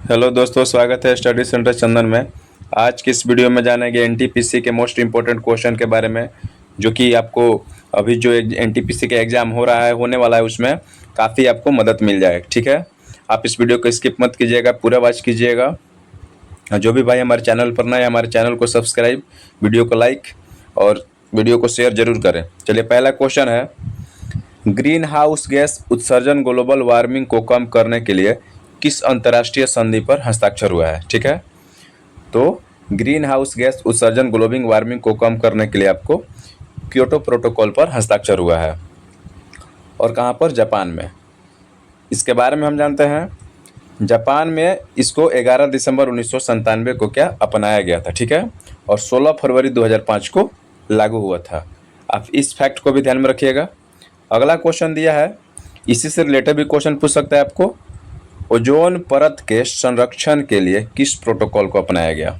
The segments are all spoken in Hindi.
हेलो दोस्तों, स्वागत है स्टडी सेंटर चंदन में। आज की इस वीडियो में जानेंगे एनटीपीसी के मोस्ट इम्पोर्टेंट क्वेश्चन के बारे में, जो कि आपको अभी जो एनटीपीसी का एग्ज़ाम हो रहा है, होने वाला है, उसमें काफ़ी आपको मदद मिल जाए। ठीक है, आप इस वीडियो को स्किप मत कीजिएगा, पूरा वॉच कीजिएगा। जो भी भाई हमारे चैनल पर नए, हमारे चैनल को सब्सक्राइब, वीडियो को लाइक और वीडियो को शेयर जरूर करें। चलिए, पहला क्वेश्चन है, ग्रीन हाउस गैस उत्सर्जन ग्लोबल वार्मिंग को कम करने के लिए किस अंतर्राष्ट्रीय संधि पर हस्ताक्षर हुआ है। ठीक है, तो ग्रीन हाउस गैस उत्सर्जन ग्लोबल वार्मिंग को कम करने के लिए आपको क्योटो प्रोटोकॉल पर हस्ताक्षर हुआ है, और कहाँ पर? जापान में। इसके बारे में हम जानते हैं, जापान में इसको 11 दिसंबर 1997 को क्या अपनाया गया था। ठीक है, और 16 फरवरी 2005 को लागू हुआ था। आप इस फैक्ट को भी ध्यान में रखिएगा। अगला क्वेश्चन दिया है, इसी से रिलेटेड भी क्वेश्चन पूछ सकता है आपको, ओजोन परत के संरक्षण के लिए किस प्रोटोकॉल को अपनाया गया?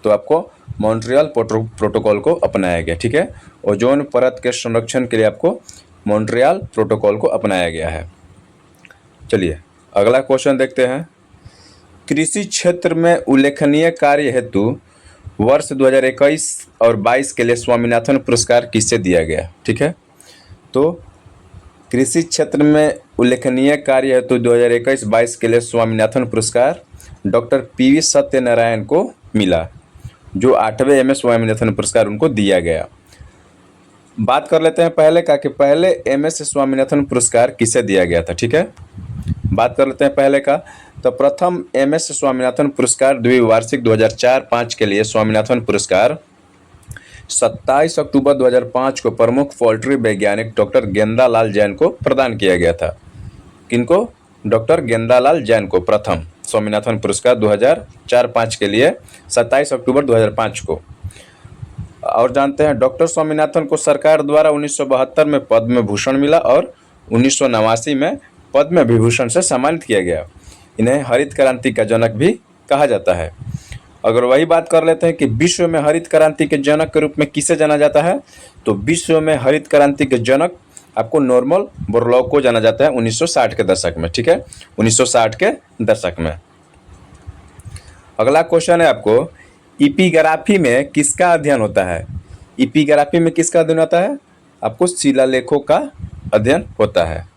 तो आपको मॉन्ट्रियल प्रोटोकॉल को अपनाया गया। ठीक है, ओजोन परत के संरक्षण के लिए आपको मॉन्ट्रियल प्रोटोकॉल को अपनाया गया है। चलिए, अगला क्वेश्चन देखते हैं, कृषि क्षेत्र में उल्लेखनीय कार्य हेतु वर्ष 2021 और 22 के लिए स्वामीनाथन पुरस्कार किसे दिया गया? ठीक है, तो कृषि क्षेत्र में उल्लेखनीय कार्य हेतु 2021-22 के लिए स्वामीनाथन पुरस्कार डॉक्टर पीवी सत्यनारायण को मिला, जो 8वें एमएस स्वामीनाथन पुरस्कार उनको दिया गया। बात कर लेते हैं पहले का, कि पहले एमएस स्वामीनाथन पुरस्कार किसे दिया गया था। ठीक है, बात कर लेते हैं पहले का, तो प्रथम एमएस स्वामीनाथन पुरस्कार द्विवार्षिक 2004-05 के लिए स्वामीनाथन पुरस्कार 27 अक्टूबर 2005 को प्रमुख पोल्ट्री वैज्ञानिक डॉक्टर गेंदालाल जैन को प्रदान किया गया था। किनको? डॉक्टर गेंदालाल जैन को प्रथम स्वामीनाथन पुरस्कार 2004-05 के लिए 27 अक्टूबर 2005 को। और जानते हैं, डॉक्टर स्वामीनाथन को सरकार द्वारा 1972 में पद्म भूषण मिला और 1989 में पद्म विभूषण से सम्मानित किया गया। इन्हें हरित क्रांति का जनक भी कहा जाता है। अगर वही बात कर लेते हैं कि विश्व में हरित क्रांति के जनक के रूप में किसे जाना जाता है, तो विश्व में हरित क्रांति के जनक आपको नॉर्मन बोरलॉग को जाना जाता है 1960 के दशक में। ठीक है, 1960 के दशक में। अगला क्वेश्चन है आपको, इपिग्राफी में किसका अध्ययन होता है? इपिग्राफी में किसका अध्ययन होता है? आपको शिलालेखों का अध्ययन होता है।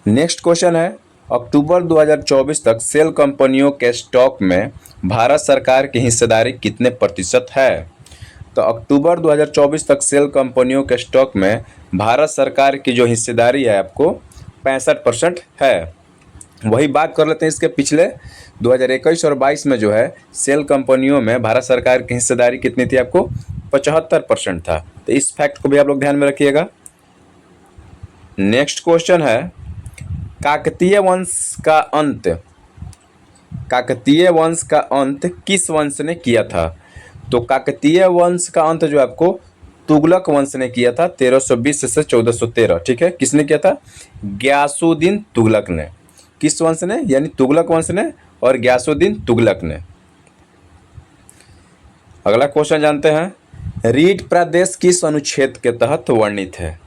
नेक्स्ट क्वेश्चन है, अक्टूबर 2024 तक सेल कंपनियों के स्टॉक में भारत सरकार की हिस्सेदारी कितने प्रतिशत है? तो अक्टूबर 2024 तक सेल कंपनियों के स्टॉक में भारत सरकार की जो हिस्सेदारी है आपको 65% है। वही बात कर लेते हैं इसके पिछले 2021 और 22 में जो है सेल कंपनियों में भारत सरकार की हिस्सेदारी कितनी थी? आपको 75% था। तो इस फैक्ट को भी आप लोग ध्यान में रखिएगा। नेक्स्ट क्वेश्चन है, काकतीय वंश का अंत, काकतीय वंश का अंत किस वंश ने किया था? तो काकतीय वंश का अंत जो आपको तुगलक वंश ने किया था 1320 से 1413। ठीक है, किसने किया था? गयासुद्दीन तुगलक ने। किस वंश ने? यानी तुगलक वंश ने और गयासुद्दीन तुगलक ने। अगला क्वेश्चन जानते हैं, रीट प्रदेश किस अनुच्छेद के तहत वर्णित है?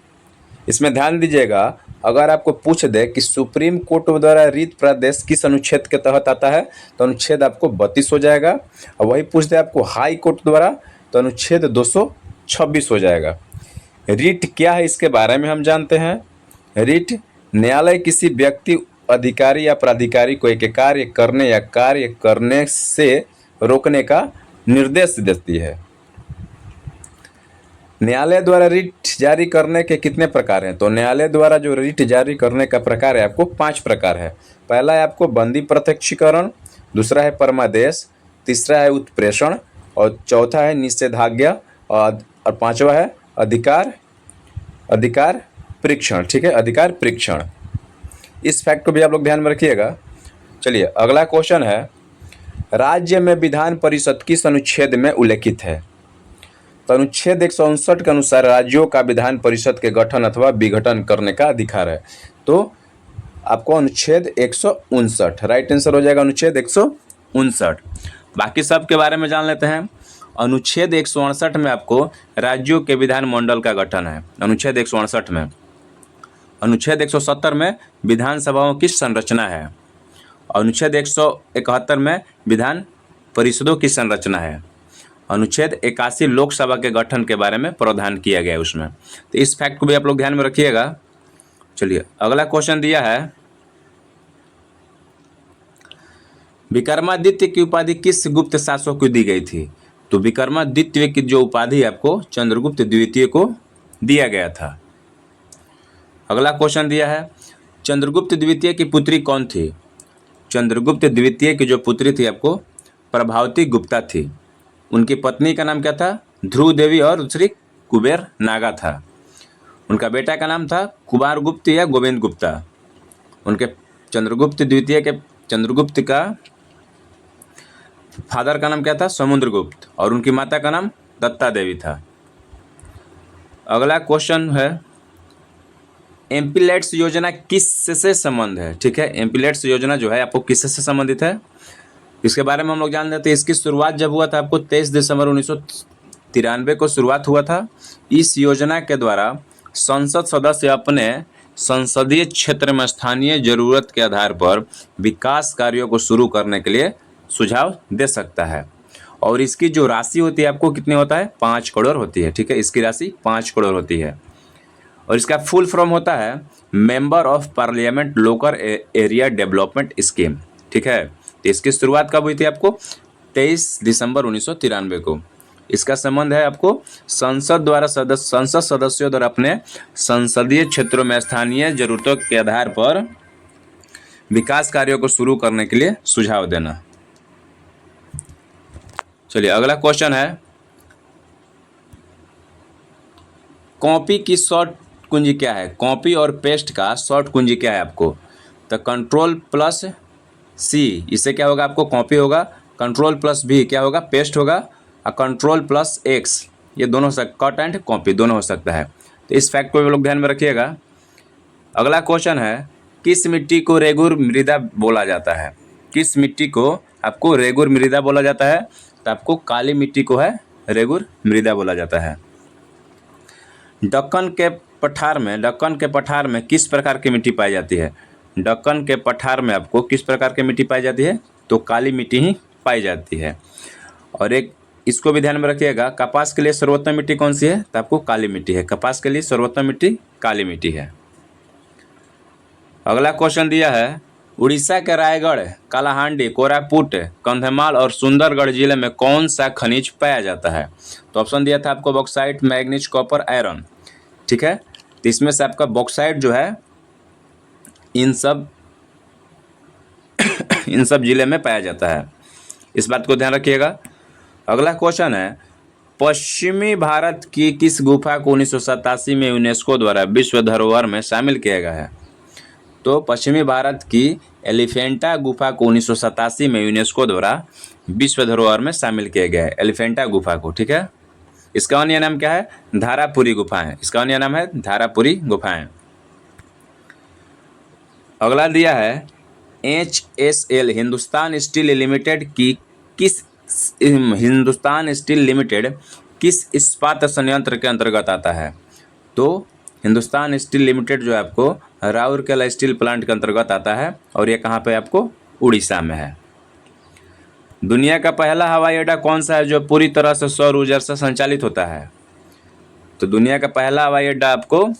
इसमें ध्यान दीजिएगा, अगर आपको पूछ दे कि सुप्रीम कोर्ट द्वारा रीट प्रदेश किस अनुच्छेद के तहत आता है, तो अनुच्छेद आपको 32 हो जाएगा। और वही पूछ दे आपको हाई कोर्ट द्वारा, तो अनुच्छेद 226 हो जाएगा। रीट क्या है, इसके बारे में हम जानते हैं। रीट न्यायालय किसी व्यक्ति, अधिकारी या प्राधिकारी को एक कार्य करने या कार्य करने से रोकने का निर्देश देती है। न्यायालय द्वारा रिट जारी करने के कितने प्रकार हैं? तो न्यायालय द्वारा जो रिट जारी करने का प्रकार है आपको 5 प्रकार है। पहला है आपको बंदी प्रत्यक्षीकरण, दूसरा है परमादेश, तीसरा है उत्प्रेषण, और चौथा है निषेधाज्ञा, और पांचवा है अधिकार परीक्षण। ठीक है, अधिकार परीक्षण। इस फैक्ट को भी आप लोग ध्यान में रखिएगा। चलिए, अगला क्वेश्चन है, राज्य में विधान परिषद किस अनुच्छेद में उल्लेखित है? तो अनुच्छेद 159 के अनुसार राज्यों का विधान परिषद के गठन अथवा विघटन करने का अधिकार है। तो आपको अनुच्छेद 159 राइट आंसर हो जाएगा, अनुच्छेद 159। बाकी सब के बारे में जान लेते हैं। अनुच्छेद 168 में आपको राज्यों के विधानमंडल का गठन है, अनुच्छेद 168 में। अनुच्छेद 170 में विधानसभाओं की संरचना है। अनुच्छेद 171 में विधान परिषदों की संरचना है। अनुच्छेद 81 लोकसभा के गठन के बारे में प्रावधान किया गया है उसमें। तो इस फैक्ट को भी आप लोग ध्यान में रखिएगा। चलिए अगला क्वेश्चन दिया है, विक्रमादित्य की उपाधि किस गुप्त शासक को दी गई थी? तो विक्रमादित्य की जो उपाधि आपको चंद्रगुप्त द्वितीय को दिया गया था। अगला क्वेश्चन दिया है, चंद्रगुप्त द्वितीय की पुत्री कौन थी? चंद्रगुप्त द्वितीय की जो पुत्री थी आपको प्रभावती गुप्ता थी। उनकी पत्नी का नाम क्या था? ध्रुव देवी, और दूसरी कुबेर नागा था। उनका बेटा का नाम था कुमार गुप्त या गोविंद गुप्ता। उनके चंद्रगुप्त द्वितीय के चंद्रगुप्त का फादर का नाम क्या था? समुद्रगुप्त, और उनकी माता का नाम दत्ता देवी था। अगला क्वेश्चन है, एमपीलेट्स योजना किससे संबंध है? ठीक है, एमपीलेट्स योजना जो है आपको किससे संबंधित है इसके बारे में हम लोग जान लेते हैं। इसकी शुरुआत जब हुआ था आपको 23 दिसंबर 1993 को शुरुआत हुआ था। इस योजना के द्वारा संसद सदस्य अपने संसदीय क्षेत्र में स्थानीय जरूरत के आधार पर विकास कार्यों को शुरू करने के लिए सुझाव दे सकता है। और इसकी जो राशि होती है आपको कितनी होता है? 5 करोड़ होती है। ठीक है, इसकी राशि 5 करोड़ होती है। और इसका फुल फॉर्म होता है member of parliament local area development scheme. ठीक है, तो इसकी शुरुआत कब हुई थी आपको? 23 दिसंबर 1993 को। इसका संबंध है आपको संसद सदस्यों द्वारा अपने संसदीय क्षेत्रों में स्थानीय जरूरतों के आधार पर विकास कार्यों को शुरू करने के लिए सुझाव देना। चलिए अगला क्वेश्चन है, कॉपी की शॉर्ट कुंजी क्या है? कॉपी और पेस्ट का शॉर्ट कुंजी क्या है आपको? तो Ctrl+C, इससे क्या होगा आपको? कॉपी होगा। Ctrl+V क्या होगा? पेस्ट होगा। और Ctrl+X ये दोनों हो सकता, कट एंड कॉपी दोनों हो सकता है। तो इस फैक्ट को भी लोग ध्यान में रखिएगा। अगला क्वेश्चन है, किस मिट्टी को रेगुर मृदा बोला जाता है? किस मिट्टी को आपको रेगुर मृदा बोला जाता है? तो आपको काली मिट्टी को है रेगुर मृदा बोला जाता है। दक्कन के पठार में किस प्रकार की मिट्टी पाई जाती है? दक्कन के पठार में आपको किस प्रकार की मिट्टी पाई जाती है? तो काली मिट्टी ही पाई जाती है। और एक इसको भी ध्यान में रखिएगा, कपास के लिए सर्वोत्तम मिट्टी कौन सी है? तो आपको काली मिट्टी है। कपास के लिए सर्वोत्तम मिट्टी काली मिट्टी है। अगला क्वेश्चन दिया है, उड़ीसा के रायगढ़, कालाहांडी, कोरापुट, कंधमाल और सुंदरगढ़ जिले में कौन सा खनिज पाया जाता है? तो ऑप्शन दिया था आपको बॉक्साइट, मैग्नीज, कॉपर, आयरन। ठीक है, तो इसमें से आपका बॉक्साइट जो है इन सब जिले में पाया जाता है। इस बात को ध्यान रखिएगा। अगला क्वेश्चन है, पश्चिमी भारत की किस गुफा को 1987 में यूनेस्को द्वारा विश्व धरोहर में शामिल किया गया है? तो पश्चिमी भारत की एलिफेंटा गुफा को 1987 में यूनेस्को द्वारा विश्व धरोहर में शामिल किया गया है, एलिफेंटा गुफा को। ठीक है, इसका अन्य नाम क्या है? धारापुरी गुफाएं। इसका अन्य नाम है धारापुरी गुफाएं। अगला दिया है, HSL हिंदुस्तान स्टील लिमिटेड किस इस्पात संयंत्र के अंतर्गत आता है? तो हिंदुस्तान स्टील लिमिटेड जो है आपको राउरकेला स्टील प्लांट के अंतर्गत आता है, और ये कहाँ पे आपको? उड़ीसा में है। दुनिया का पहला हवाई अड्डा कौन सा है जो पूरी तरह से सौर ऊर्जा से संचालित होता है? तो दुनिया का पहला हवाई अड्डा आपको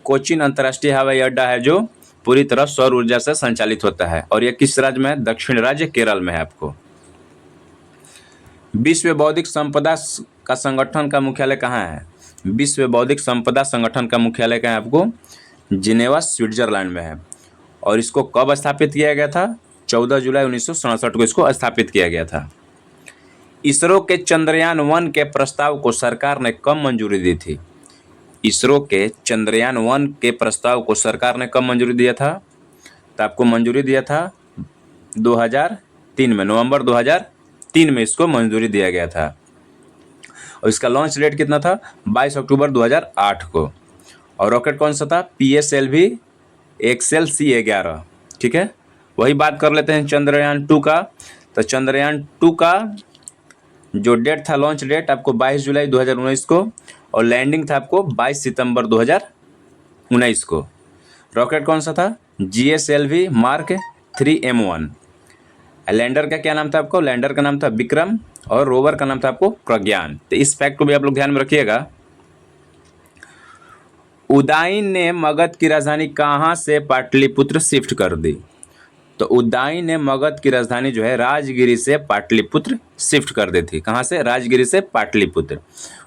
कोचीन अंतर्राष्ट्रीय हवाई अड्डा है जो पूरी तरह सौर ऊर्जा से संचालित होता है। और यह किस राज्य में है? दक्षिण राज्य केरल में है आपको। विश्व बौद्धिक संपदा का संगठन का मुख्यालय कहाँ है? विश्व बौद्धिक संपदा संगठन का मुख्यालय कहाँ है आपको? जिनेवा, स्विट्जरलैंड में है। और इसको कब स्थापित किया गया था? 14 जुलाई 1967 को इसको स्थापित किया गया था। इसरो के चंद्रयान-1 के प्रस्ताव को सरकार ने कब मंजूरी दी थी? इसरो के चंद्रयान-1 के प्रस्ताव को सरकार ने कब मंजूरी दिया था? तो आपको मंजूरी दिया था 2003 में, नवंबर 2003 में इसको मंजूरी दिया गया था। और इसका लॉन्च डेट कितना था? 22 अक्टूबर 2008 को। और रॉकेट कौन सा था? PSLV XLC-11। ठीक है, वही बात कर लेते हैं चंद्रयान-2 का। तो चंद्रयान-2 का जो डेट था, लॉन्च डेट आपको 22 जुलाई 2019 को, और लैंडिंग था आपको 22 सितंबर 2019 को। रॉकेट कौन सा था? GSLV Mark 3 M1। लैंडर का क्या नाम था आपको? लैंडर का नाम था विक्रम और रोवर का नाम था आपको प्रज्ञान। तो इस फैक्ट को भी आप लोग ध्यान में रखिएगा। उदयन ने मगध की राजधानी कहाँ से पाटलिपुत्र शिफ्ट कर दी? तो उदयन ने मगध की राजधानी जो है राजगिरी से पाटलिपुत्र शिफ्ट कर दी थी। कहाँ से? राजगिरी से पाटलिपुत्र।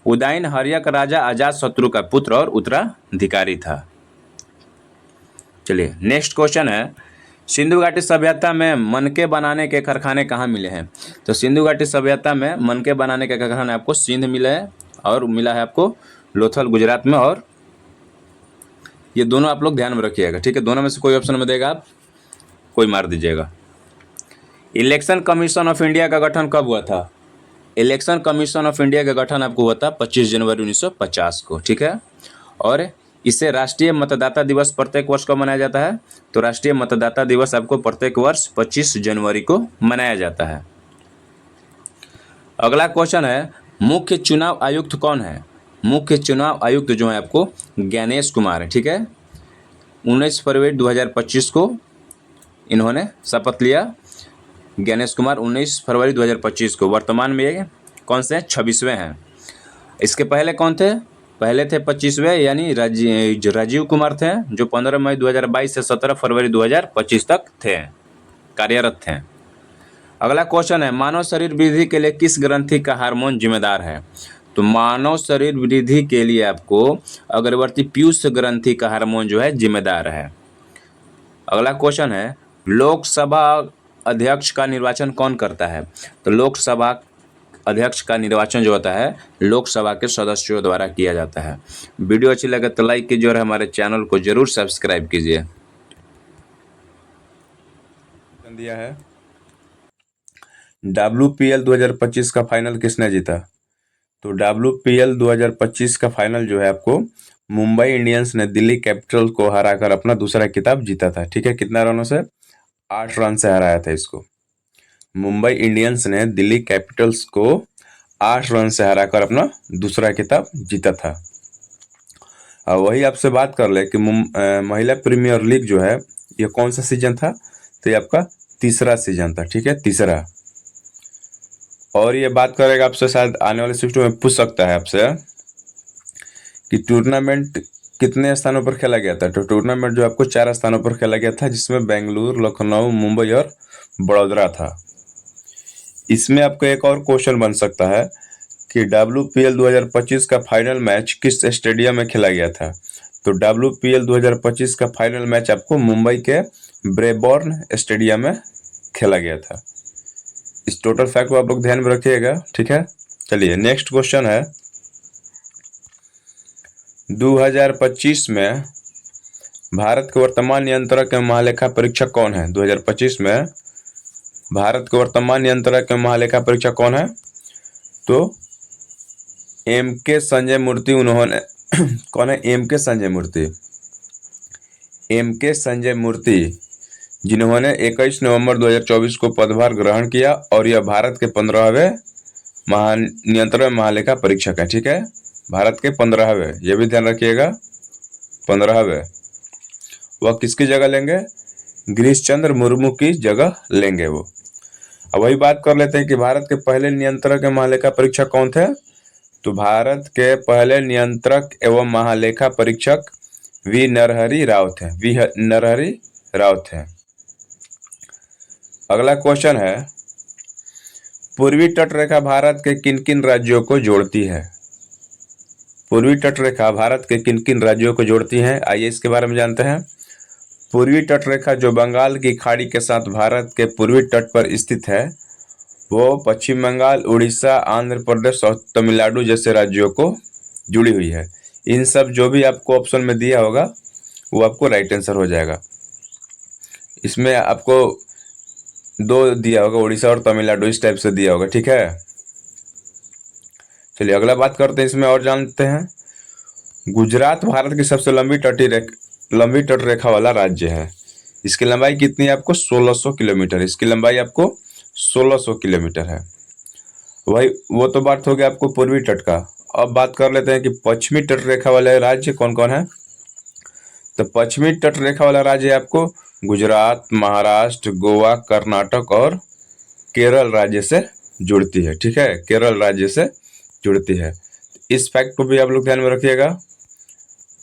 उदयन हर्यक राजा अजातशत्रु का पुत्र और उत्तराधिकारी था। चलिए नेक्स्ट क्वेश्चन है, सिंधु घाटी सभ्यता में मनके बनाने के कारखाने कहाँ मिले हैं? तो सिंधु घाटी सभ्यता में मनके बनाने के कारखाने आपको सिंध मिले हैं और मिला है आपको लोथल गुजरात में, और ये दोनों आप लोग ध्यान में रखिएगा, ठीक है। दोनों में से कोई ऑप्शन में देगा आप कोई मार दीजिएगा। इलेक्शन कमीशन ऑफ इंडिया का गठन कब हुआ था? इलेक्शन कमीशन ऑफ इंडिया का गठन आपको हुआ था 25 जनवरी 1950 को, ठीक है। और इसे राष्ट्रीय मतदाता दिवस प्रत्येक वर्ष कब मनाया जाता है? तो राष्ट्रीय मतदाता दिवस आपको प्रत्येक वर्ष 25 जनवरी को मनाया जाता है। अगला क्वेश्चन है, मुख्य चुनाव आयुक्त कौन है? मुख्य चुनाव आयुक्त जो है आपको ज्ञानेश कुमार है, ठीक है। 19 फरवरी 2025 को इन्होंने शपथ लिया। ज्ञानेश कुमार 19 फरवरी 2025 को। वर्तमान में ये कौन से हैं? 26वें हैं। इसके पहले कौन थे? पहले थे 25वें, यानी राजीव कुमार थे, जो 15 मई 2022 से 17 फरवरी 2025 तक थे, कार्यरत थे। अगला क्वेश्चन है, मानव शरीर वृद्धि के लिए किस ग्रंथि का हार्मोन जिम्मेदार है? तो मानव शरीर वृद्धि के लिए आपको अग्रवर्ती पीयूष ग्रंथि का हार्मोन जो है जिम्मेदार है। अगला क्वेश्चन है, लोकसभा अध्यक्ष का निर्वाचन कौन करता है? तो लोकसभा अध्यक्ष का निर्वाचन जो होता है लोकसभा के सदस्यों द्वारा किया जाता है। वीडियो अच्छी लगे तो लाइक कीजिए और हमारे चैनल को जरूर सब्सक्राइब कीजिए। दिया है, WPL 2025 का फाइनल किसने जीता? तो WPL 2025 का फाइनल जो है आपको मुंबई इंडियंस ने दिल्ली कैपिटल को हराकर अपना दूसरा खिताब जीता था, ठीक है। कितना रनों से? 8 रन से हराया था इसको। मुंबई इंडियंस ने दिल्ली कैपिटल्स को 8 रन से हराकर अपना दूसरा खिताब जीता था। अब वही आपसे बात कर ले कि महिला प्रीमियर लीग जो है ये कौन सा सीजन था? तो ये आपका तीसरा सीजन था, ठीक है, तीसरा। और ये बात करेगा आपसे, शायद आने वाले शिफ्ट में पूछ सकता है आपसे कि टूर्नामेंट कितने स्थानों पर खेला गया था? तो टूर्नामेंट जो आपको 4 स्थानों पर खेला गया था, जिसमें बेंगलुरु, लखनऊ, मुंबई और बड़ौदा था। इसमें आपको एक और क्वेश्चन बन सकता है कि WPL 2025 का फाइनल मैच किस स्टेडियम में खेला गया था? तो WPL 2025 का फाइनल मैच आपको मुंबई के ब्रेबॉर्न स्टेडियम में खेला गया था। इस टोटल फैक्ट को आप लोग ध्यान में रखिएगा, ठीक है। चलिए नेक्स्ट क्वेश्चन है, 2025 में भारत के वर्तमान नियंत्रक एवं महालेखा परीक्षक कौन है? 2025 में भारत के वर्तमान नियंत्रक एवं महालेखा परीक्षक कौन है? तो MK संजय मूर्ति उन्होंने कौन है? MK संजय मूर्ति। MK संजय मूर्ति जिन्होंने 21 नवंबर 2024 को पदभार ग्रहण किया और यह भारत के 15वें नियंत्रक महालेखा परीक्षक है, ठीक है। भारत के 15वें, ये भी ध्यान रखिएगा, 15वें। वह किसकी जगह लेंगे? गिरीश चंद्र मुर्मू की जगह लेंगे वो। अब वही बात कर लेते हैं कि भारत के पहले नियंत्रक एवं महालेखा परीक्षक कौन थे? तो भारत के पहले नियंत्रक एवं महालेखा परीक्षक वी नरहरि राव थे, वी.नरहरि राव थे। अगला क्वेश्चन है, पूर्वी तट रेखा भारत के किन किन राज्यों को जोड़ती है? पूर्वी तट रेखा भारत के किन किन राज्यों को जोड़ती है? आइए इसके बारे में जानते हैं। पूर्वी तट रेखा जो बंगाल की खाड़ी के साथ भारत के पूर्वी तट पर स्थित है, वो पश्चिम बंगाल, उड़ीसा, आंध्र प्रदेश और तमिलनाडु जैसे राज्यों को जुड़ी हुई है। इन सब जो भी आपको ऑप्शन में दिया होगा वो आपको राइट आंसर हो जाएगा। इसमें आपको 2 दिया होगा, उड़ीसा और तमिलनाडु, इस टाइप से दिया होगा, ठीक है। चलिए अगला बात करते हैं, इसमें और जानते हैं। गुजरात भारत की सबसे लंबी तट रेखा वाला राज्य है। इसकी लंबाई कितनी है आपको? 1600 किलोमीटर। इसकी लंबाई आपको 1600 किलोमीटर है। वही वो तो बात हो गई आपको पूर्वी तट का। अब बात कर लेते हैं कि पश्चिमी तट रेखा वाले राज्य कौन कौन है। तो पश्चिमी तट रेखा वाला राज्य है आपको गुजरात, महाराष्ट्र, गोवा, कर्नाटक और केरल राज्य से जुड़ती है। ठीक है, केरल राज्य से जुड़ती है। इस फैक्ट को भी आप लोग ध्यान में रखिएगा।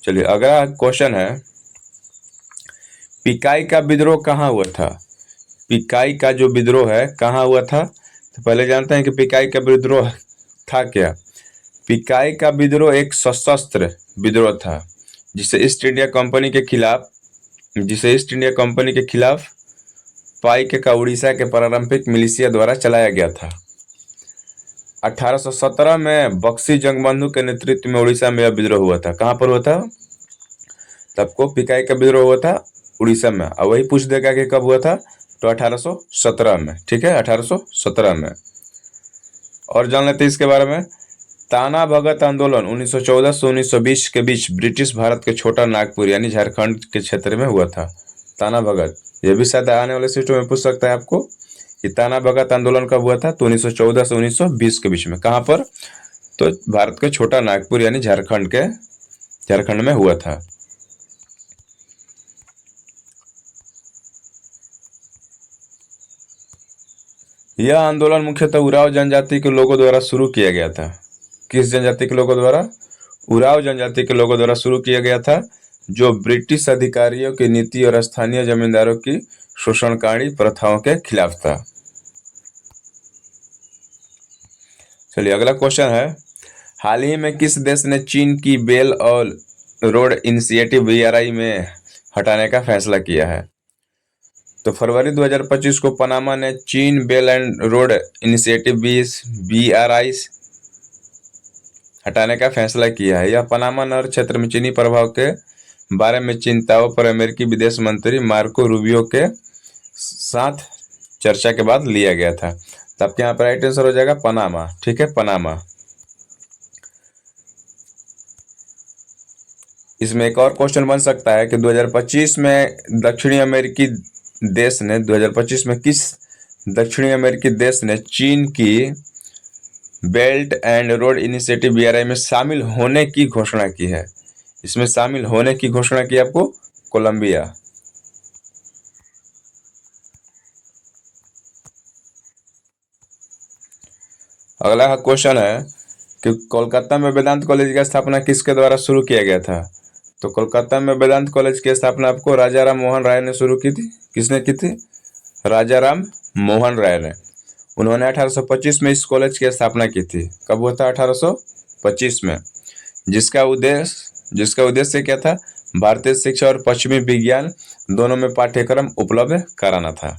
चलिए अगला क्वेश्चन है, पिकाई का विद्रोह कहाँ हुआ था? पिकाई का जो विद्रोह है कहाँ हुआ था? तो पहले जानते हैं कि पिकाई का विद्रोह था क्या। पिकाई का विद्रोह एक सशस्त्र विद्रोह था जिसे ईस्ट इंडिया कंपनी के खिलाफ पाइक का उड़ीसा के पारंपरिक मिलिशिया द्वारा चलाया गया था। 1817 में बक्सी जंगबंधु के नेतृत्व में उड़ीसा में यह विद्रोह हुआ था। कहाँ पर हुआ था? तब पिकाई का विद्रोह हुआ था उड़ीसा में। और वही पूछ देगा कि कब हुआ था, तो 1817 में। ठीक है, 1817 में। और जान लेते हैं इसके बारे में। ताना भगत आंदोलन 1914 से 1920 के बीच ब्रिटिश भारत के छोटा नागपुर यानी झारखंड के क्षेत्र में हुआ था। ताना भगत, ये भी शायद आने वाले सीटों में पूछ सकता है आपको कि ताना भगत आंदोलन कब हुआ था, तो 1914 से 1920 के बीच में। कहाँ पर? तो भारत के छोटा नागपुर यानी झारखंड में हुआ था। यह आंदोलन मुख्यतः उराव जनजाति के लोगों द्वारा शुरू किया गया था। किस जनजाति के लोगों द्वारा? उराव जनजाति के लोगों द्वारा शुरू किया गया था, जो ब्रिटिश अधिकारियों की नीति और स्थानीय जमींदारों की शोषणकारी प्रथाओं के खिलाफ था। चलिए अगला क्वेश्चन है, हाल ही में किस देश ने चीन की बेल और रोड इनिशिएटिव BRI में हटाने का फैसला किया है? तो फरवरी 2025 को पनामा ने चीन belt and road initiative BRI हटाने का फैसला किया है। यह पनामा नहर क्षेत्र में चीनी प्रभाव के बारे में चिंताओं पर अमेरिकी विदेश मंत्री मार्को रूबियो के साथ चर्चा के बाद लिया गया था। तो आपके यहाँ पर राइट आंसर हो जाएगा पनामा। ठीक है, पनामा। इसमें एक और क्वेश्चन बन सकता है कि 2025 में दक्षिणी अमेरिकी देश ने 2025 में किस दक्षिणी अमेरिकी देश ने चीन की belt and road initiative BRI में शामिल होने की घोषणा की है? इसमें शामिल होने की घोषणा की आपको कोलंबिया। अगला क्वेश्चन है कि कोलकाता में वेदांत कॉलेज की स्थापना किसके द्वारा शुरू किया गया था? तो कोलकाता में वेदांत कॉलेज की स्थापना आपको राजा राम मोहन राय ने शुरू की थी। किसने की थी? राजा राम मोहन राय ने। उन्होंने 1825 में इस कॉलेज की स्थापना की थी। कब हुआ था? 1825 में। जिसका उद्देश्य क्या था? भारतीय शिक्षा और पश्चिमी विज्ञान दोनों में पाठ्यक्रम उपलब्ध कराना था।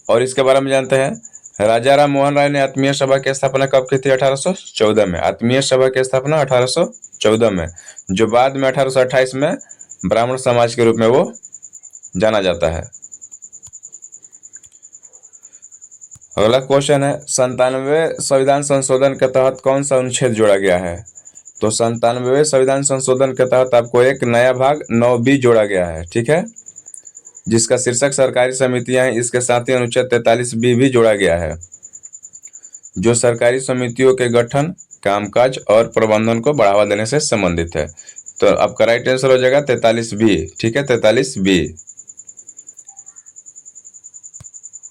और इसके बारे में जानते हैं, राजा राम मोहन राय ने आत्मीय सभा की स्थापना कब की थी? 1814 में। आत्मीय सभा की स्थापना 1814 में, जो बाद में 1828 में ब्राह्मण समाज के रूप में वो जाना जाता है। अगला क्वेश्चन है, 97वें संविधान संशोधन के तहत कौन सा अनुच्छेद जोड़ा गया है? तो 97वें संविधान संशोधन के तहत आपको एक नया भाग 9B जोड़ा गया है। ठीक है, जिसका शीर्षक सरकारी समितियां हैं। इसके साथ ही अनुच्छेद 43B भी जोड़ा गया है, जो सरकारी समितियों के गठन, कामकाज और प्रबंधन को बढ़ावा देने से संबंधित है। तो आपका राइट आंसर हो जाएगा 43B। ठीक है, 43B।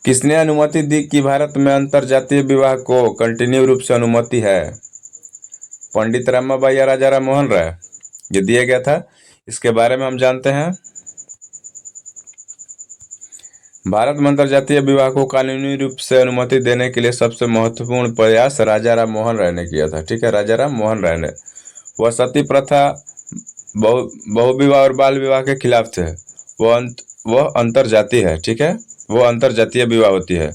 किसने अनुमति दी कि भारत में अंतरजातीय विवाह को कंटिन्यू रूप से अनुमति है? पंडित रमाबाई या राजा राम मोहन राय? ये दिया गया था। इसके बारे में हम जानते हैं, भारत में अंतरजातीय विवाह को कानूनी रूप से अनुमति देने के लिए सबसे महत्वपूर्ण प्रयास राजा राम मोहन राय ने किया था। ठीक है, राजा राम मोहन राय ने। वह सती प्रथा, बहुविवाह और बाल विवाह के खिलाफ थे। वह अंतरजातीय है। ठीक है, वो अंतरजातीय विवाह होती है।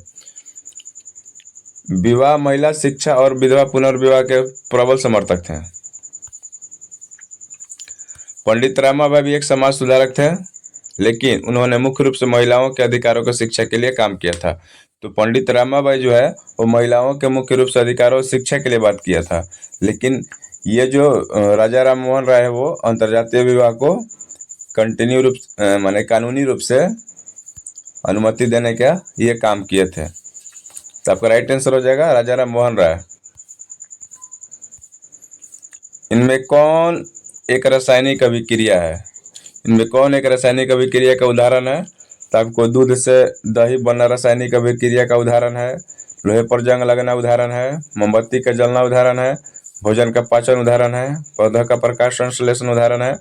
विवाह, महिला शिक्षा और विधवा पुनर्विवाह के प्रबल समर्थक थे। पंडित रमाबाई भी एक समाज सुधारक थे, लेकिन उन्होंने मुख्य रूप से महिलाओं के अधिकारों की शिक्षा के लिए काम किया था। तो पंडित रमाबाई जो है वो महिलाओं के मुख्य रूप से अधिकारों और शिक्षा के लिए बात किया था। लेकिन ये जो राजा राम मोहन राय है वो अंतरजातीय विवाह को कंटिन्यू रूप माने कानूनी रूप से अनुमति देने का ये काम किए थे। तो आपका राइट आंसर हो जाएगा राजा राम मोहन राय। इनमें कौन एक रासायनिक अभिक्रिया है? इनमें कौन एक रासायनिक अभिक्रिया का उदाहरण है? तो आपको दूध से दही बनना रासायनिक अभिक्रिया का उदाहरण है, लोहे पर जंग लगना उदाहरण है, मोमबत्ती का जलना उदाहरण है, भोजन का पाचन उदाहरण है, पौधा का प्रकाश संश्लेषण उदाहरण है,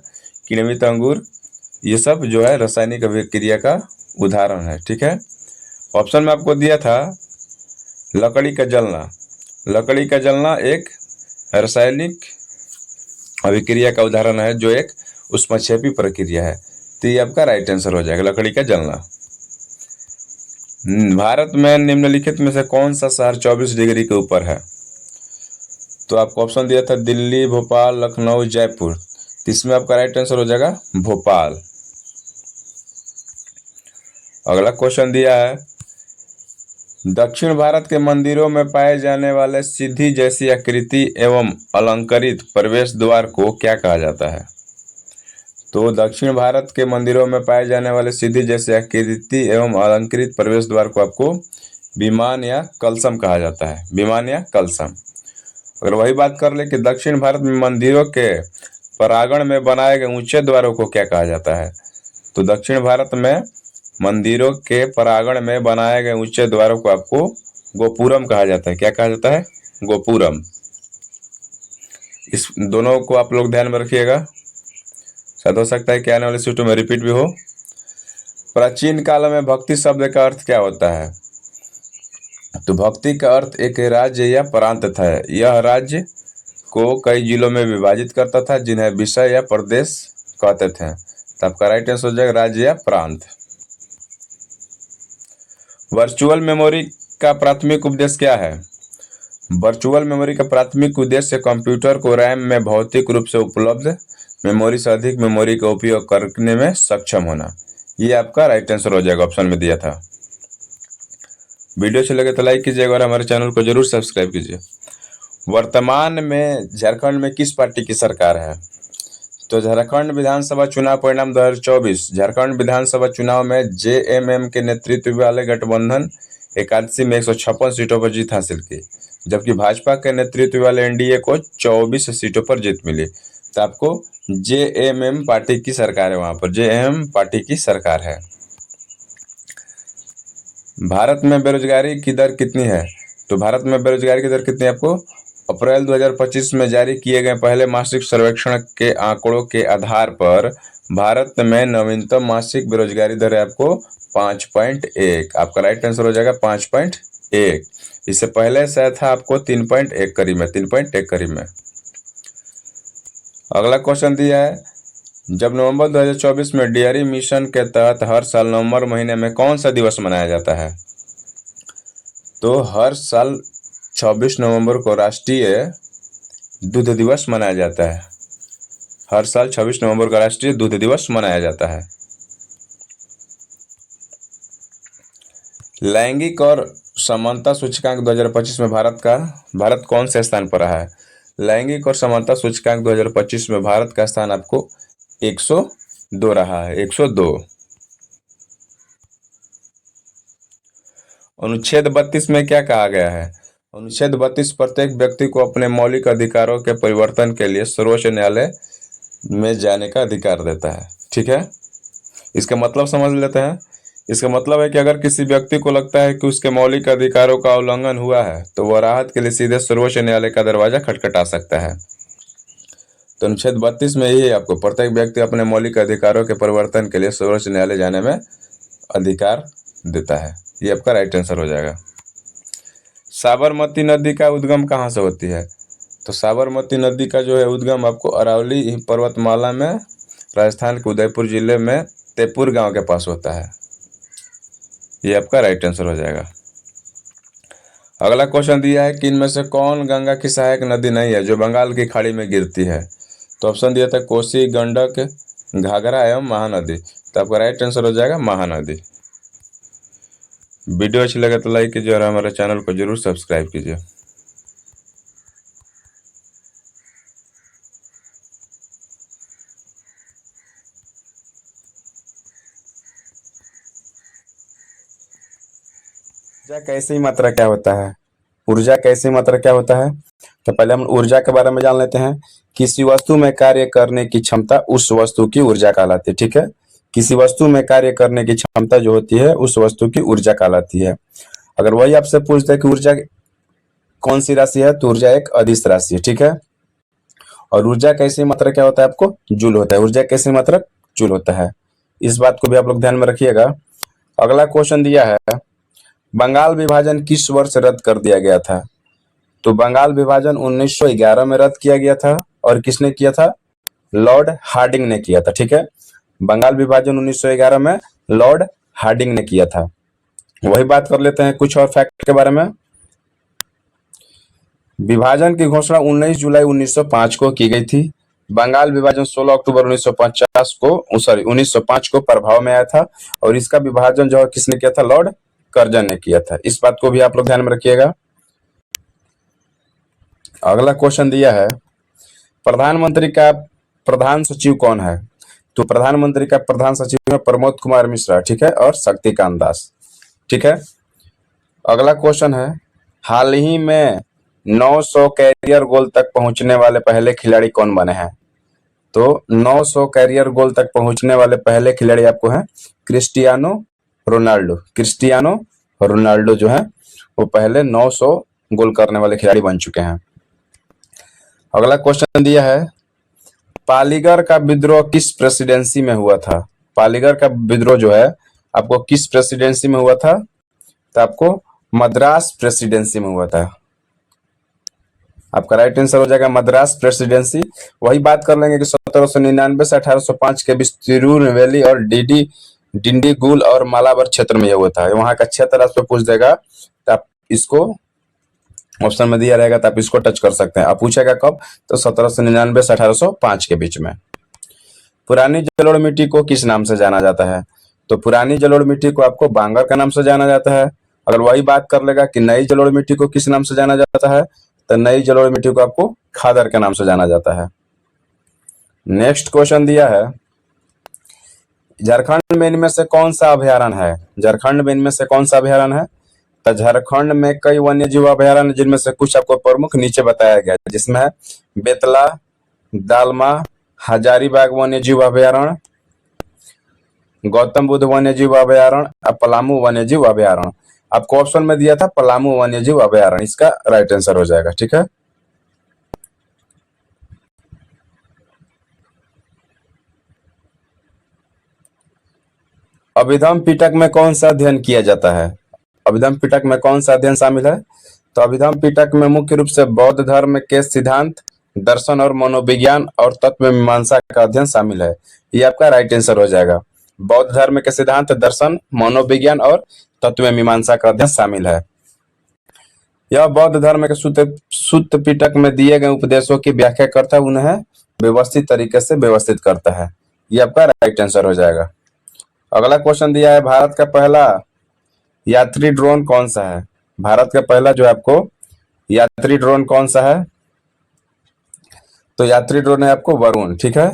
किण्वित अंगूर, ये सब जो है रासायनिक अभिक्रिया का उदाहरण है। ठीक है, ऑप्शन में आपको दिया था लकड़ी का जलना। लकड़ी का जलना एक रासायनिक अभिक्रिया का उदाहरण है जो एक ऊष्मक्षेपी प्रक्रिया है, तो ये आपका राइट आंसर हो जाएगा, लकड़ी का जलना। भारत में निम्नलिखित में से कौन सा शहर 24 डिग्री के ऊपर है? तो आपको ऑप्शन दिया था दिल्ली, भोपाल, लखनऊ, जयपुर, तो इसमें आपका राइट आंसर हो जाएगा भोपाल। अगला क्वेश्चन दिया है, दक्षिण भारत के मंदिरों में पाए जाने वाले सीधी जैसी आकृति एवं अलंकृत प्रवेश द्वार को क्या कहा जाता है? तो दक्षिण भारत के मंदिरों में पाए जाने वाले सीधी जैसी आकृति एवं अलंकृत प्रवेश द्वार को आपको विमान या कलशम कहा जाता है, विमान या कलशम। अगर वही बात कर ले कि दक्षिण भारत में मंदिरों के परांगण में बनाए गए ऊंचे द्वारों को क्या कहा जाता है? तो दक्षिण भारत में मंदिरों के परांगण में बनाए गए ऊंचे द्वारों को आपको गोपुरम कहा जाता है। क्या कहा जाता है? गोपुरम। इस दोनों को आप लोग ध्यान में रखिएगा, शायद हो सकता है कि आने वाले सीटों में रिपीट भी हो। प्राचीन काल में भक्ति शब्द का अर्थ क्या होता है? तो भक्ति का अर्थ एक राज्य या प्रांत था। यह राज्य को कई जिलों में विभाजित करता था जिन्हें विषय या प्रदेश कहते थे। तो आपका राइट आंसर हो जाएगा राज्य या प्रांत। वर्चुअल मेमोरी का प्राथमिक उद्देश्य क्या है? वर्चुअल मेमोरी का प्राथमिक उद्देश्य कंप्यूटर को रैम में भौतिक रूप से उपलब्ध मेमोरी से अधिक मेमोरी का उपयोग करने में सक्षम होना। ये आपका राइट आंसर हो जाएगा, ऑप्शन में दिया था। वीडियो अच्छी लगे तो लाइक कीजिएगा और हमारे चैनल को जरूर सब्सक्राइब कीजिए। वर्तमान में झारखंड में किस पार्टी की सरकार है? तो झारखंड विधानसभा चुनाव परिणाम 2024। झारखंड विधानसभा चुनाव में जेएमएम के नेतृत्व वाले गठबंधन 81 में 156 सीटों पर जीत हासिल की, जबकि भाजपा के नेतृत्व वाले एनडीए को 24 सीटों पर जीत मिली। तो आपको जेएमएम पार्टी की सरकार है, वहां पर जेएमएम पार्टी की सरकार है। भारत में बेरोजगारी की दर कितनी है? तो भारत में बेरोजगारी की दर कितनी है? आपको अप्रैल 2025 में जारी किए गए पहले मासिक सर्वेक्षण के आंकड़ों के आधार पर भारत में नवीनतम मासिक बेरोजगारी दर है आपको 5.1। आपका राइट आंसर हो जाएगा 5.1। इससे पहले शायद था आपको 3.1 करीब में, 3.1 करीब में। अगला क्वेश्चन दिया है, जब नवंबर 2024 में डेयरी मिशन के तहत हर साल नवंबर महीने में कौन सा दिवस मनाया जाता है? तो हर साल 26 नवंबर को राष्ट्रीय दूध दिवस मनाया जाता है। हर साल 26 नवंबर को राष्ट्रीय दूध दिवस मनाया जाता है। लैंगिक और समानता सूचकांक 2025 में भारत कौन से स्थान पर रहा है? लैंगिक और समानता सूचकांक 2025 में भारत का स्थान आपको 102 रहा है, 102। अनुच्छेद 32 में क्या कहा गया है? अनुच्छेद 32 प्रत्येक व्यक्ति को अपने मौलिक अधिकारों के परिवर्तन के लिए सर्वोच्च न्यायालय में जाने का अधिकार देता है। ठीक है, इसका मतलब समझ लेते हैं। इसका मतलब है कि अगर किसी व्यक्ति को लगता है कि उसके मौलिक अधिकारों का उल्लंघन हुआ है तो वह राहत के लिए सीधे सर्वोच्च न्यायालय का दरवाजा खटखटा सकता है। तो अनुच्छेद 32 में यही आपको प्रत्येक व्यक्ति अपने मौलिक अधिकारों के परिवर्तन के लिए सर्वोच्च न्यायालय जाने में अधिकार देता है। ये आपका राइट आंसर हो जाएगा। साबरमती नदी का उद्गम कहाँ से होती है? तो साबरमती नदी का जो है उद्गम आपको अरावली पर्वतमाला में राजस्थान के उदयपुर जिले में तेपुर गांव के पास होता है। ये आपका राइट आंसर हो जाएगा। अगला क्वेश्चन दिया है कि इनमें से कौन गंगा की सहायक नदी नहीं है जो बंगाल की खाड़ी में गिरती है? तो ऑप्शन दिया था कोसी, गंडक, घाघरा एवं महानदी। तो आपका राइट आंसर हो जाएगा महानदी। वीडियो अच्छी लगे तो लाइक कीजिए और हमारे चैनल को जरूर सब्सक्राइब कीजिए। ऊर्जा कैसी मात्रा क्या होता है? ऊर्जा कैसी मात्रा क्या होता है? तो पहले हम ऊर्जा के बारे में जान लेते हैं। किसी वस्तु में कार्य करने की क्षमता उस वस्तु की ऊर्जा कहलाती है। ठीक है, किसी वस्तु में कार्य करने की क्षमता जो होती है उस वस्तु की ऊर्जा कहलाती है। अगर वही आपसे पूछता है कि ऊर्जा कौन सी राशि है, तो ऊर्जा एक अदिश राशि है, ठीक है। और ऊर्जा का इसी मात्रक क्या होता है, आपको जूल होता है। ऊर्जा का इसी मात्रक जूल होता है। इस बात को भी आप लोग ध्यान में रखिएगा। अगला क्वेश्चन दिया है, बंगाल विभाजन किस वर्ष रद्द कर दिया गया था? तो बंगाल विभाजन 1911 में रद्द किया गया था। और किसने किया था? लॉर्ड हार्डिंग ने किया था, ठीक है। बंगाल विभाजन 1911 में लॉर्ड हार्डिंग ने किया था। वही बात कर लेते हैं कुछ और फैक्ट के बारे में। विभाजन की घोषणा 19 जुलाई 1905 को की गई थी। बंगाल विभाजन 16 अक्टूबर 1905 को प्रभाव में आया था। और इसका विभाजन जो है किसने किया था? लॉर्ड कर्जन ने किया था। इस बात को भी आप लोग ध्यान में रखिएगा। अगला क्वेश्चन दिया है, प्रधानमंत्री का प्रधान सचिव कौन है? तो प्रधानमंत्री का प्रधान सचिव है प्रमोद कुमार मिश्रा, ठीक है, और शक्तिकांत दास, ठीक है। अगला क्वेश्चन है, हाल ही में 900 कैरियर गोल तक पहुंचने वाले पहले खिलाड़ी कौन बने हैं? तो 900 कैरियर गोल तक पहुंचने वाले पहले खिलाड़ी आपको हैं क्रिस्टियानो रोनाल्डो। क्रिस्टियानो रोनाल्डो जो है वो पहले 900 गोल करने वाले खिलाड़ी बन चुके हैं। अगला क्वेश्चन दिया है, पालीगर का विद्रोह किस प्रेसिडेंसी में हुआ था? पालीगर का विद्रोह जो है आपको किस प्रेसिडेंसी में हुआ था? तो आपको मद्रास प्रेसिडेंसी में हुआ था। आपका राइट आंसर हो जाएगा मद्रास प्रेसिडेंसी। वही बात कर लेंगे कि 1799 से 1805 के बीच तिरुनेलवेली और डिंडीगुल और मालाबार क्षेत्र में यह हुआ था। वहां का क्षेत्र आपसे पूछ देगा तो आप इसको ऑप्शन में दिया रहेगा, तो आप इसको टच कर सकते हैं। आप पूछेगा कब? तो 1799 से 1805 के बीच में। पुरानी जलोढ़ मिट्टी को किस नाम से जाना जाता है? तो पुरानी जलोढ़ मिट्टी को आपको बांगर का नाम से जाना जाता है। अगर वही बात कर लेगा कि नई जलोढ़ मिट्टी को किस नाम से जाना जाता है, तो नई जलोढ़ मिट्टी को आपको खादर के नाम से जाना जाता है। नेक्स्ट क्वेश्चन दिया है, झारखंड में इनमें से कौन सा अभयारण्य है? झारखंड में इनमें से कौन सा अभयारण्य है? तो झारखंड में कई वन्य जीव अभयारण्य, जिनमें से कुछ आपको प्रमुख नीचे बताया गया, जिसमें है बेतला, दालमा, हजारीबाग वन्य जीव अभयारण्य, गौतम बुद्ध वन्य जीव अभयारण्य और पलामू वन्य जीव अभयारण्य। आपको ऑप्शन में दिया था पलामू वन्य जीव अभयारण्य, इसका राइट आंसर हो जाएगा, ठीक है। अभिधम पिटक में कौन सा अध्ययन किया जाता है? अभिधम पिटक में कौन सा अध्ययन शामिल है? तो अभिधम पिटक में मुख्य रूप से बौद्ध धर्म के सिद्धांत, दर्शन और मनोविज्ञान और तत्व मीमांसा का अध्ययन शामिल है। ये आपका राइट आंसर हो जाएगा। बौद्ध धर्म के सिद्धांत, दर्शन, मनोविज्ञान और तत्व मीमांसा का अध्ययन शामिल है। यह बौद्ध धर्म के सुत्त पिटक में दिए गए उपदेशों की व्याख्या करता है, उन्हें व्यवस्थित तरीके से व्यवस्थित करता है। ये आपका राइट आंसर हो जाएगा। अगला क्वेश्चन दिया है, भारत का पहला यात्री ड्रोन कौन सा है? भारत का पहला जो है आपको यात्री ड्रोन कौन सा है? तो यात्री ड्रोन है आपको वरुण, ठीक है।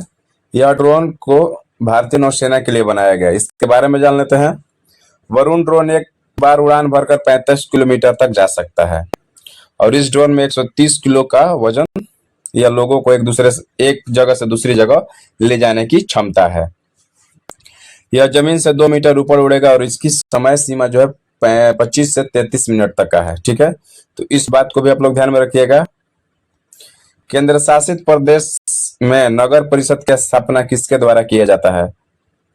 यह ड्रोन को भारतीय नौसेना के लिए बनाया गया। इसके बारे में जान लेते हैं। वरुण ड्रोन एक बार उड़ान भरकर 35 किलोमीटर तक जा सकता है। और इस ड्रोन में 130 किलो का वजन या लोगों को एक जगह से दूसरी जगह ले जाने की क्षमता है। यह जमीन से 2 मीटर ऊपर उड़ेगा और इसकी समय सीमा जो है 25 से 33 मिनट तक का है, ठीक है। तो इस बात को भी आप लोग ध्यान में रखिएगा। केंद्र शासित प्रदेश में नगर परिषद की स्थापना किसके द्वारा किया जाता है?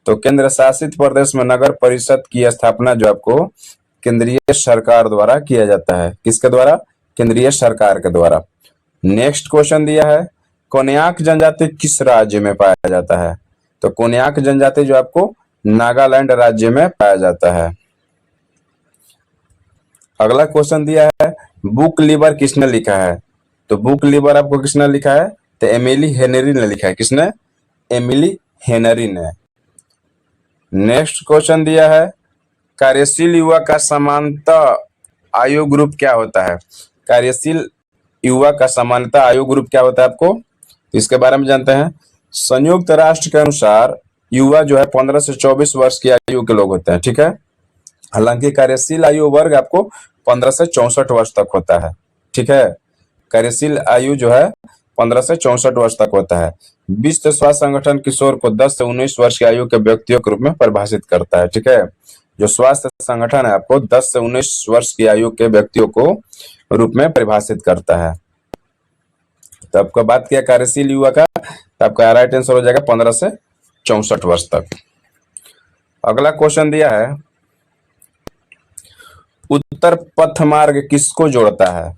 तो केंद्र शासित प्रदेश में नगर परिषद की स्थापना जो आपको केंद्रीय सरकार द्वारा किया जाता है। किसके द्वारा? केंद्रीय सरकार के द्वारा। नेक्स्ट क्वेश्चन दिया है, कोन्याक जनजाति किस राज्य में पाया जाता है? तो कोन्याक जनजाति जो आपको नागालैंड राज्य में पाया जाता है। अगला क्वेश्चन दिया है, बुक लीवर किसने लिखा है? तो बुक लीवर आपको किसने लिखा है? तो एमिली हेनरी ने लिखा है। किसने? एमिली हेनरी ने। नेक्स्ट क्वेश्चन दिया है, कार्यशील युवा का सामान्यता आयु ग्रुप क्या होता है? कार्यशील युवा का सामान्यता आयु ग्रुप क्या होता है आपको? तो इसके बारे में जानते हैं। संयुक्त राष्ट्र के अनुसार युवा जो है 15 से 24 वर्ष की आयु के लोग होते हैं, ठीक है। हालांकि कार्यशील आयु वर्ग आपको 15 से 64 वर्ष तक होता है, ठीक है। कार्यशील आयु जो है 15 से 64 वर्ष तक होता है। विश्व स्वास्थ्य संगठन किशोर को 10 से 19 वर्ष की आयु के व्यक्तियों के रूप में परिभाषित करता है। ठीक है, जो स्वास्थ्य संगठन है आपको 10 से 19 वर्ष की आयु के व्यक्तियों को रूप में परिभाषित करता है। तो आपका बात किया कार्यशील युवा का, तो आपका राइट आंसर हो जाएगा 15 से 64 वर्ष तक। अगला क्वेश्चन दिया है, उत्तर पथ मार्ग किसको जोड़ता है?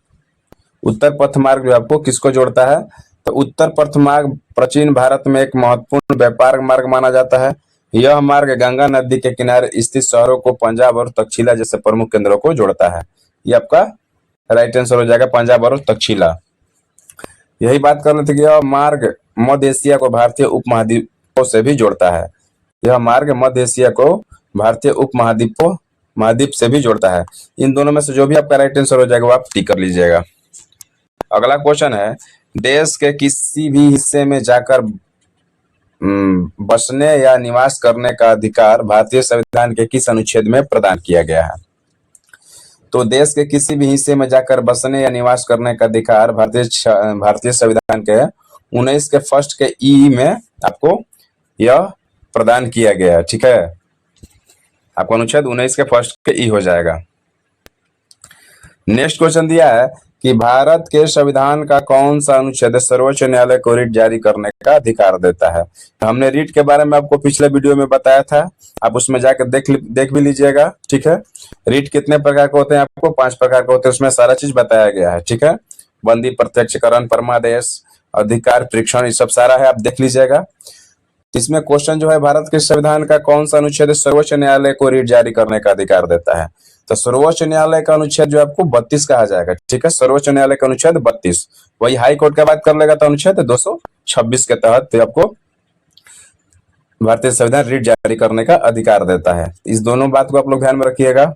उत्तर पथ मार्ग जो आपको किसको जोड़ता है? तो उत्तर पथ मार्ग प्राचीन भारत में एक महत्वपूर्ण व्यापार मार्ग माना जाता है। यह मार्ग गंगा नदी के किनारे स्थित शहरों को पंजाब और तक्षशिला जैसे प्रमुख केंद्रों को जोड़ता है। ये आपका राइट आंसर हो जाएगा, पंजाब और तक्षशिला। यही बात कर रहे थे कि यह मार्ग मध्य एशिया को भारतीय उपमहाद्वीपों से भी जोड़ता है। यह मार्ग मध्य एशिया को भारतीय महाद्वीप से भी जोड़ता है। इन दोनों में से जो भी आपका राइट आंसर हो जाएगा वो आप टिक कर लीजिएगा। अगला क्वेश्चन है, देश के किसी भी हिस्से में जाकर बसने या निवास करने का अधिकार भारतीय संविधान के किस अनुच्छेद में प्रदान किया गया है? तो देश के किसी भी हिस्से में जाकर बसने या निवास करने का अधिकार भारतीय संविधान के 19 के फर्स्ट के ई में आपको यह प्रदान किया गया है। ठीक है, आपको अनुच्छेद 19 के फर्स्ट के ई हो जाएगा। नेक्स्ट क्वेश्चन दिया है कि भारत के संविधान का कौन सा अनुच्छेद सर्वोच्च न्यायालय को रिट जारी करने का अधिकार देता है? तो हमने रिट के बारे में आपको पिछले वीडियो में बताया था, आप उसमें जाकर देख भी लीजिएगा। ठीक है, रिट कितने प्रकार के होते हैं? आपको 5 प्रकार के होते हैं, उसमें सारा चीज बताया गया है। ठीक है, बंदी, प्रत्यक्षकरण, परमादेश, अधिकार परीक्षण, ये सब सारा है, आप देख लीजिएगा। इसमें क्वेश्चन जो है, भारत के संविधान का कौन सा अनुच्छेद सर्वोच्च न्यायालय को रिट जारी करने का अधिकार देता है? तो सर्वोच्च न्यायालय का अनुच्छेद जो आपको 32 कहा जाएगा। ठीक है, सर्वोच्च न्यायालय का अनुच्छेद 32। वही हाई कोर्ट का बात कर लेगा तो अनुच्छेद 226 के तहत आपको भारतीय संविधान रिट जारी करने का अधिकार देता है। इस दोनों बात को आप लोग ध्यान में रखिएगा।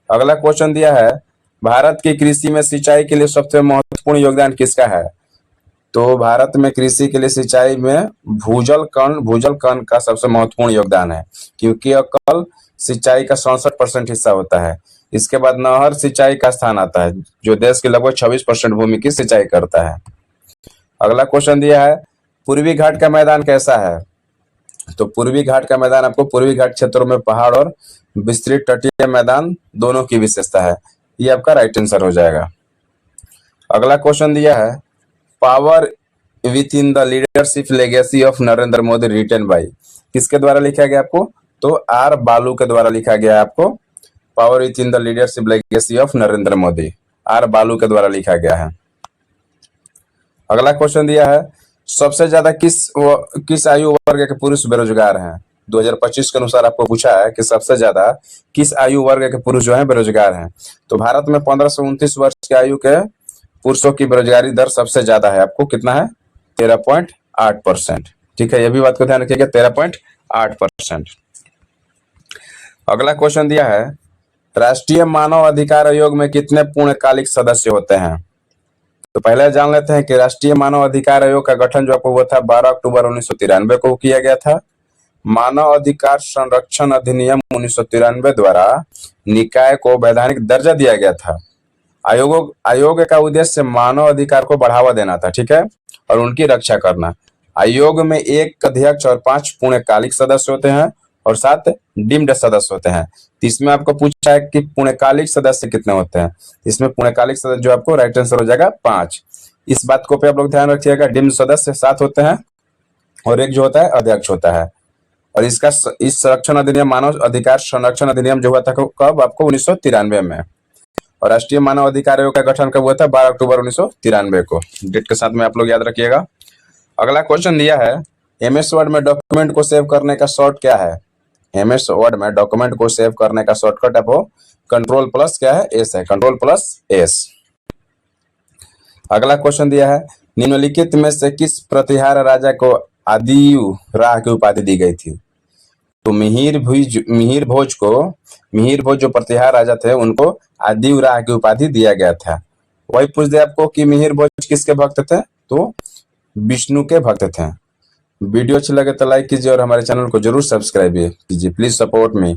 अगला क्वेश्चन दिया है, भारत की कृषि में सिंचाई के लिए सबसे महत्वपूर्ण योगदान किसका है? तो भारत में कृषि के लिए सिंचाई में भूजल कण का सबसे महत्वपूर्ण योगदान है, क्योंकि यह कल सिंचाई का 67% हिस्सा होता है। इसके बाद नहर सिंचाई का स्थान आता है, जो देश के लगभग 26% भूमि की सिंचाई करता है। अगला क्वेश्चन दिया है, पूर्वी घाट का मैदान कैसा है? तो पूर्वी घाट का मैदान आपको पूर्वी घाट क्षेत्रों में पहाड़ और विस्तृत तटीय मैदान दोनों की विशेषता है। ये आपका राइट आंसर हो जाएगा। अगला क्वेश्चन दिया है, power within the leadership legacy of Narendra Modi written by, किसके द्वारा लिखा गया आपको? तो आर बालू के द्वारा लिखा गया है आपको। Power within the leadership legacy of Narendra Modi, R Balu के द्वारा लिखा गया है। अगला क्वेश्चन दिया है, सबसे ज्यादा किस आयु वर्ग के पुरुष बेरोजगार हैं? 2025 के अनुसार आपको पूछा है कि सबसे ज्यादा किस आयु वर्ग के पुरुष जो है बेरोजगार हैं। तो भारत में 15 से 29 वर्ष की आयु के पुरुषों की बेरोजगारी दर सबसे ज्यादा है। आपको कितना है? 13.8%। ठीक है, ये भी बात को ध्यान रखिएगा, 13.8%। अगला क्वेश्चन दिया है, राष्ट्रीय मानव अधिकार आयोग में कितने पूर्णकालिक सदस्य होते हैं? तो पहले जान लेते हैं कि राष्ट्रीय मानव अधिकार आयोग का गठन जो आपको हुआ था 12 अक्टूबर 1993 को किया गया था। मानव अधिकार संरक्षण अधिनियम 1993 द्वारा निकाय को वैधानिक दर्जा दिया गया था। आयोग का उद्देश्य मानव अधिकार को बढ़ावा देना था। ठीक है, और उनकी रक्षा करना। आयोग में 1 अध्यक्ष और 5 पूर्णकालिक सदस्य होते हैं और 7 डीम्ड सदस्य होते हैं। तो इसमें आपको पूछा है कि पूर्णकालिक सदस्य कितने होते हैं? इसमें पूर्णकालिक सदस्य जो आपको राइट आंसर हो जाएगा 5। इस बात को पे आप लोग ध्यान रखिएगा, डीम्ड सदस्य 7 होते हैं और 1 जो होता है अध्यक्ष होता है। और इस संरक्षण अधिनियम, मानव अधिकार संरक्षण अधिनियम जो हुआ था कब? आपको 1993 में। और राष्ट्रीय मानव अधिकार आयोग का गठन कब हुआ था? 12 अक्टूबर 1993 को। डेट के साथ में आप लोग याद रखिएगा। अगला क्वेश्चन दिया है, एमएस वर्ड में डॉक्यूमेंट को सेव करने का शॉर्ट क्या है? एमएस वर्ड में डॉक्यूमेंट को सेव करने का शॉर्टकट आपको कंट्रोल+ क्या है? एस है, कंट्रोल+S। अगला क्वेश्चन दिया है, निम्नलिखित में से किस प्रतिहार राजा को आदियु राह की उपाधि दी गई थी? तो मिहिर भोज जो प्रतिहार राजा थे उनको आदियु राह की उपाधि दिया गया था। वही पूछ दिया आपको कि मिहिर भोज किसके भक्त थे? तो विष्णु के भक्त थे। वीडियो अच्छी लगे तो लाइक कीजिए और हमारे चैनल को जरूर सब्सक्राइब कीजिए। Please support me.